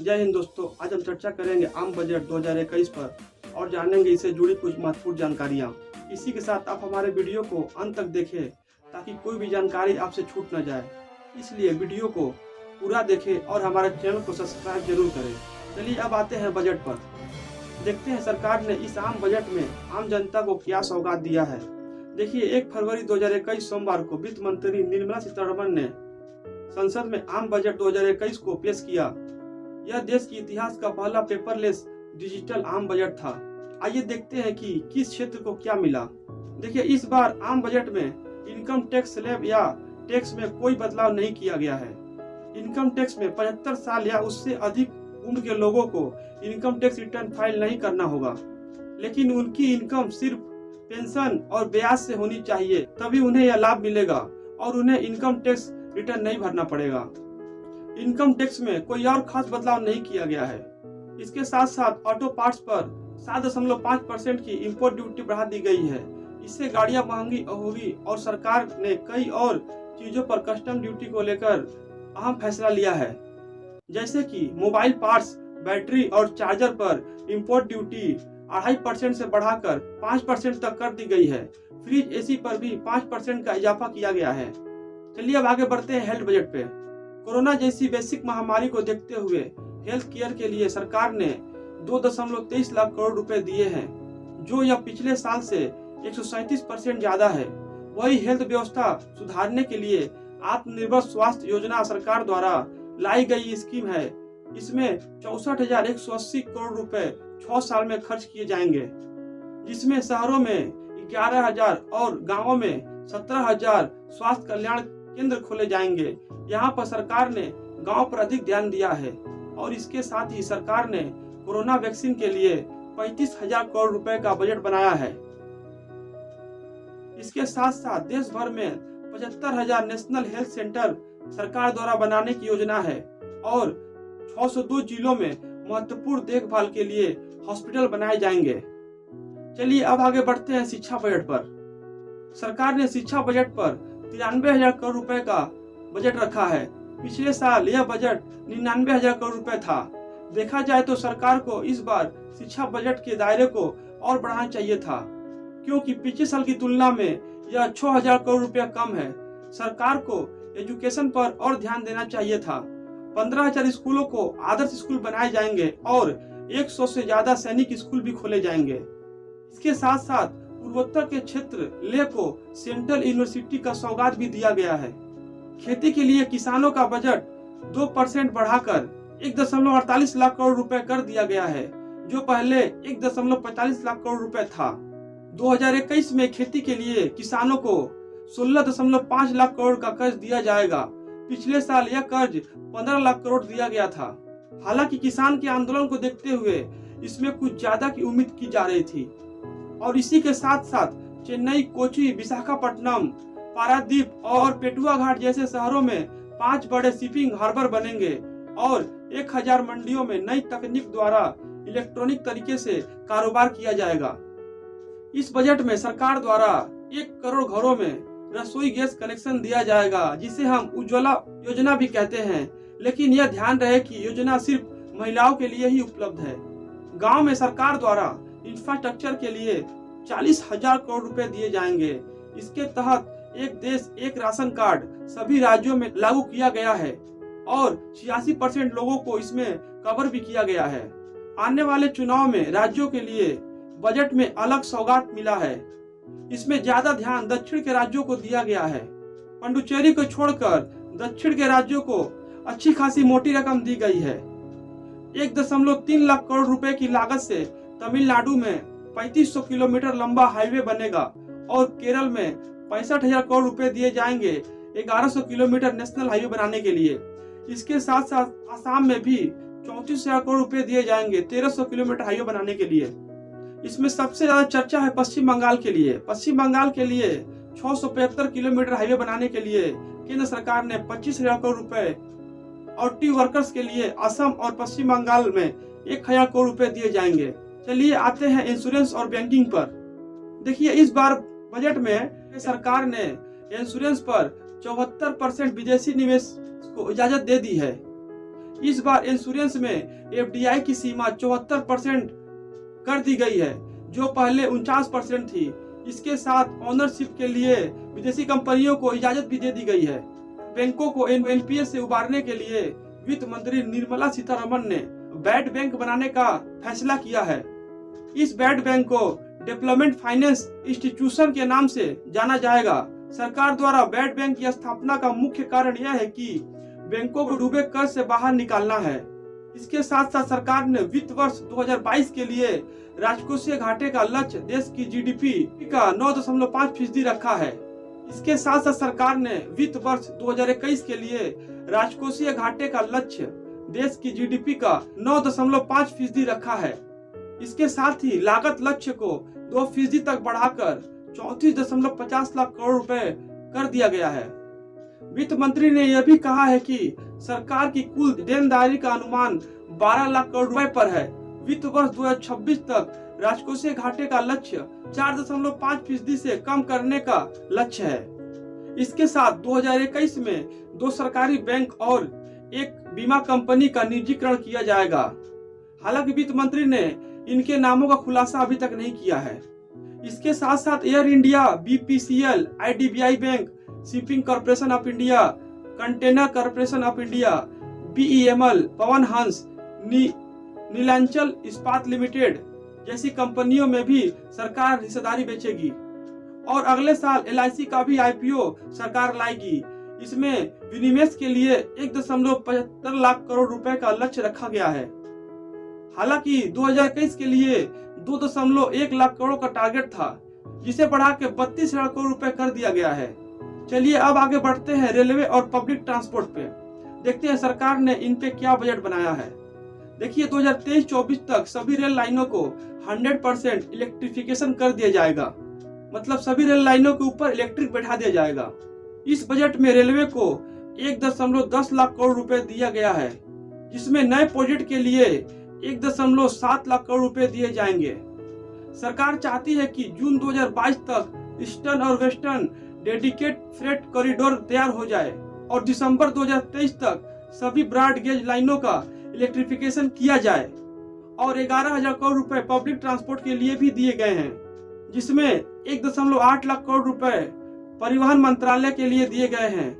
जय हिंद दोस्तों, आज हम चर्चा करेंगे आम बजट 2021 पर और जानेंगे इससे जुड़ी कुछ महत्वपूर्ण जानकारियाँ। इसी के साथ आप हमारे वीडियो को अंत तक देखें ताकि कोई भी जानकारी आपसे छूट न जाए। इसलिए वीडियो को पूरा देखें और हमारे चैनल को सब्सक्राइब जरूर करें। चलिए अब आते हैं बजट पर। देखते हैं सरकार ने इस आम बजट में आम जनता को क्या सौगात दिया है। देखिए, 1 फरवरी 2021 सोमवार को वित्त मंत्री निर्मला सीतारमण ने संसद में आम बजट 2021 को पेश किया। यह देश के इतिहास का पहला पेपरलेस डिजिटल आम बजट था। आइए देखते हैं कि किस क्षेत्र को क्या मिला। देखिए, इस बार आम बजट में इनकम टैक्स स्लैब या टैक्स में कोई बदलाव नहीं किया गया है। इनकम टैक्स में 75 साल या उससे अधिक उम्र के लोगों को इनकम टैक्स रिटर्न फाइल नहीं करना होगा, लेकिन उनकी इनकम सिर्फ पेंशन और ब्याज से होनी चाहिए, तभी उन्हें यह लाभ मिलेगा और उन्हें इनकम टैक्स रिटर्न नहीं भरना पड़ेगा। इनकम टैक्स में कोई और खास बदलाव नहीं किया गया है। इसके साथ साथ ऑटो पार्ट्स पर 7.5% की इंपोर्ट ड्यूटी बढ़ा दी गई है। इससे गाड़ियां महंगी होगी और सरकार ने कई और चीजों पर कस्टम ड्यूटी को लेकर अहम फैसला लिया है, जैसे कि मोबाइल पार्ट्स, बैटरी और चार्जर पर इंपोर्ट ड्यूटी 2.5% से बढ़ाकर 5% तक कर दी गई है। फ्रिज, एसी पर भी 5% का इजाफा किया गया है। चलिए अब आगे बढ़ते हैं हेल्थ बजट पे। कोरोना जैसी वैश्विक महामारी को देखते हुए हेल्थ केयर के लिए सरकार ने 2.23 लाख करोड़ रुपए दिए हैं, जो यह पिछले साल से 137% ज्यादा है। वही हेल्थ व्यवस्था सुधारने के लिए आत्मनिर्भर स्वास्थ्य योजना सरकार द्वारा लाई गई स्कीम है। इसमें 64,180 करोड़ रुपए 6 साल में खर्च किए जाएंगे, जिसमें शहरों में 11,000 और गांवों में 17,000 स्वास्थ्य कल्याण केंद्र खोले जाएंगे। यहाँ पर सरकार ने गांव पर अधिक ध्यान दिया है और इसके साथ ही सरकार ने कोरोना वैक्सीन के लिए 35,000 करोड़ रुपए का बजट बनाया है। इसके साथ साथ देश भर में 75,000 नेशनल हेल्थ सेंटर सरकार द्वारा बनाने की योजना है और 602 जिलों में महत्वपूर्ण देखभाल के लिए हॉस्पिटल बनाए जाएंगे। चलिए अब आगे बढ़ते हैं शिक्षा बजट पर। सरकार ने शिक्षा बजट पर 93,000 करोड़ रुपए का बजट रखा है। पिछले साल यह बजट 99,000 करोड़ रुपए था। देखा जाए तो सरकार को इस बार शिक्षा बजट के दायरे को और बढ़ाना चाहिए था, क्योंकि पिछले साल की तुलना में यह 6,000 करोड़ रुपया कम है। सरकार को एजुकेशन पर और ध्यान देना चाहिए था। 15,000 स्कूलों को आदर्श स्कूल बनाए जाएंगे और 100 से ज्यादा सैनिक स्कूल भी खोले जाएंगे। इसके साथ साथ पूर्वोत्तर के क्षेत्र लेह को सेंट्रल यूनिवर्सिटी का सौगात भी दिया गया है। खेती के लिए किसानों का बजट 2% बढ़ाकर 1.48 लाख करोड़ रुपए कर दिया गया है, जो पहले 1.45 लाख करोड़ रुपए था। 2021 में खेती के लिए किसानों को 16.5 लाख करोड़ का कर्ज दिया जाएगा। पिछले साल यह कर्ज 15 लाख करोड़ दिया गया था। हालांकि किसान के आंदोलन को देखते हुए इसमें कुछ ज्यादा की उम्मीद की जा रही थी। और इसी के साथ साथ चेन्नई, कोची, विशाखापट्टनम, पारादीप और पेटुआ घाट जैसे शहरों में 5 बड़े शिपिंग हार्बर बनेंगे और 1,000 मंडियों में नई तकनीक द्वारा इलेक्ट्रॉनिक तरीके से कारोबार किया जाएगा। इस बजट में सरकार द्वारा 1 करोड़ घरों में रसोई गैस कनेक्शन दिया जाएगा, जिसे हम उज्ज्वला योजना भी कहते हैं। लेकिन यह ध्यान रहे कि योजना सिर्फ महिलाओं के लिए ही उपलब्ध है। गाँव में सरकार द्वारा इंफ्रास्ट्रक्चर के लिए 40,000 करोड़ रुपए दिए जाएंगे। इसके तहत एक देश एक राशन कार्ड सभी राज्यों में लागू किया गया है और 86% लोगों को इसमें कवर भी किया गया है। आने वाले चुनाव में राज्यों के लिए बजट में अलग सौगात मिला है। इसमें ज्यादा ध्यान दक्षिण के राज्यों को दिया गया है। पुडुचेरी को छोड़कर दक्षिण के राज्यों को अच्छी खासी मोटी रकम दी गई है। 1.3 लाख करोड़ रुपए की लागत से तमिलनाडु में 3500 किलोमीटर लंबा हाईवे बनेगा और केरल में 65,000 करोड़ रुपए दिए जाएंगे 1100 किलोमीटर नेशनल हाईवे बनाने के लिए। इसके साथ साथ आसाम में भी 34,000 करोड़ रुपए दिए जाएंगे 1300 किलोमीटर हाईवे बनाने के लिए। इसमें सबसे ज्यादा चर्चा है पश्चिम बंगाल के लिए। पश्चिम बंगाल के लिए 675 किलोमीटर हाईवे बनाने के लिए केंद्र सरकार ने 25,000 करोड़ रुपए और टी वर्कर्स के लिए असम और पश्चिम बंगाल में 1,000 करोड़ रुपए दिए जाएंगे। चलिए आते हैं इंश्योरेंस और बैंकिंग पर। देखिए, इस बार बजट में सरकार ने इंश्योरेंस पर 74% विदेशी निवेश को इजाजत दे दी है। इस बार इंश्योरेंस में एफडीआई की सीमा 74% कर दी गई है, जो पहले 49% थी। इसके साथ ओनरशिप के लिए विदेशी कंपनियों को इजाजत भी दे दी गई है। बैंकों को एनपीएस से उबारने के लिए वित्त मंत्री निर्मला सीतारमण ने बैड बैंक बनाने का फैसला किया है। इस बैड बैंक को डेवलपमेंट फाइनेंस इंस्टीट्यूशन के नाम से जाना जाएगा। सरकार द्वारा बैड बैंक की स्थापना का मुख्य कारण यह है कि बैंकों को डूबे कर्ज से बाहर निकालना है। इसके साथ साथ सरकार ने वित्त वर्ष 2022 के लिए राजकोषीय घाटे का लक्ष्य देश की जीडीपी का 9.5% रखा है। इसके साथ साथ सरकार ने वित्त वर्ष 2021 के लिए राजकोषीय घाटे का लक्ष्य देश की जीडीपी का 9.5% रखा है। इसके साथ ही लागत लक्ष्य को 2% तक बढ़ाकर 34.50 लाख करोड़ रुपए कर दिया गया है। वित्त मंत्री ने यह भी कहा है कि सरकार की कुल देनदारी का अनुमान 12 लाख करोड़ रुपए पर है। वित्त वर्ष 2026 तक राजकोषीय घाटे का लक्ष्य 4.5% से कम करने का लक्ष्य है। इसके साथ 2021 में 2 सरकारी बैंक और एक बीमा कंपनी का निजीकरण किया जाएगा। हालांकि वित्त मंत्री ने इनके नामों का खुलासा अभी तक नहीं किया है। इसके साथ साथ Air India, BPCL, IDBI bank, shipping corporation of India, container corporation of India, BEML, Pawan Hans, Nilanchal इस्पात लिमिटेड जैसी कंपनियों में भी सरकार हिस्सेदारी बेचेगी। और अगले साल एलआईसी का भी आईपीओ सरकार लाएगी। इसमें विनिवेश के लिए 1.75 लाख करोड़ रुपए का लक्ष्य रखा गया है। हालांकि 2021 के लिए 2.1 लाख करोड़ का टारगेट था, जिसे बढ़ा के 32 लाख करोड़ रुपए कर दिया गया है। चलिए अब आगे बढ़ते हैं रेलवे और पब्लिक ट्रांसपोर्ट पे। देखते हैं सरकार ने इन पे क्या बजट बनाया है। देखिए 2023-24 तक सभी रेल लाइनों को 100% इलेक्ट्रिफिकेशन कर दिया जाएगा। मतलब सभी रेल लाइनों के ऊपर इलेक्ट्रिक बैठा दिया जाएगा। इस बजट में रेलवे को 1.10 लाख करोड़ रुपए दिया गया है, जिसमें नए प्रोजेक्ट के लिए 1.7 लाख करोड़ रुपए दिए जाएंगे। सरकार चाहती है कि जून 2022 तक ईस्टर्न और वेस्टर्न डेडिकेट फ्रेट कॉरिडोर तैयार हो जाए और दिसंबर 2023 तक सभी ब्रॉड गेज लाइनों का इलेक्ट्रिफिकेशन किया जाए। और 11,000 करोड़ रुपए पब्लिक ट्रांसपोर्ट के लिए भी दिए गए हैं, जिसमें 1.8 लाख करोड़ रुपए परिवहन मंत्रालय के लिए दिए गए हैं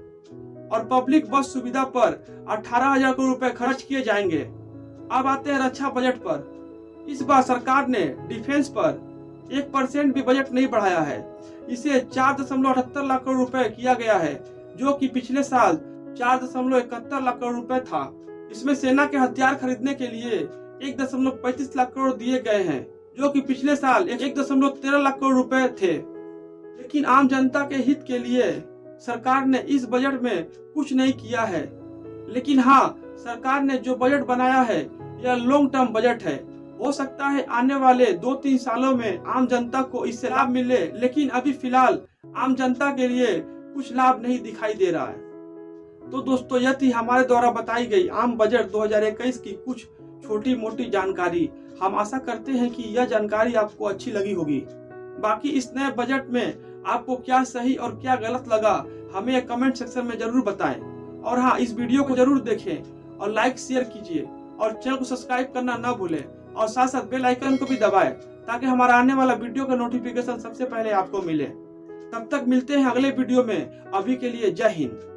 और पब्लिक बस सुविधा पर 18,000 करोड़ रुपए खर्च किए जाएंगे। अब आते हैं रक्षा बजट पर। इस बार सरकार ने डिफेंस पर 1% भी बजट नहीं बढ़ाया है। इसे 4.78 लाख करोड़ रुपए किया गया है, जो कि पिछले साल 4.71 लाख करोड़ रुपए था। इसमें सेना के हथियार खरीदने के लिए 1.35 लाख करोड़ दिए गए हैं, जो कि पिछले साल 1.13 लाख करोड़ रुपए थे। लेकिन आम जनता के हित के लिए सरकार ने इस बजट में कुछ नहीं किया है। लेकिन हाँ, सरकार ने जो बजट बनाया है यह लॉन्ग टर्म बजट है। हो सकता है आने वाले 2-3 सालों में आम जनता को इससे लाभ मिले, लेकिन अभी फिलहाल आम जनता के लिए कुछ लाभ नहीं दिखाई दे रहा है। तो दोस्तों, यह थी हमारे द्वारा बताई गई आम बजट 2021 की कुछ छोटी मोटी जानकारी। हम आशा करते हैं कि यह जानकारी आपको अच्छी लगी होगी। बाकी इस नए बजट में आपको क्या सही और क्या गलत लगा, हमें कमेंट सेक्शन में जरूर बताएं। और हाँ, इस वीडियो को जरूर देखें और लाइक शेयर कीजिए और चैनल को सब्सक्राइब करना न भूलें और साथ साथ बेल आइकन को भी दबाएं, ताकि हमारा आने वाला वीडियो का नोटिफिकेशन सबसे पहले आपको मिले। तब तक मिलते हैं अगले वीडियो में। अभी के लिए जय हिंद।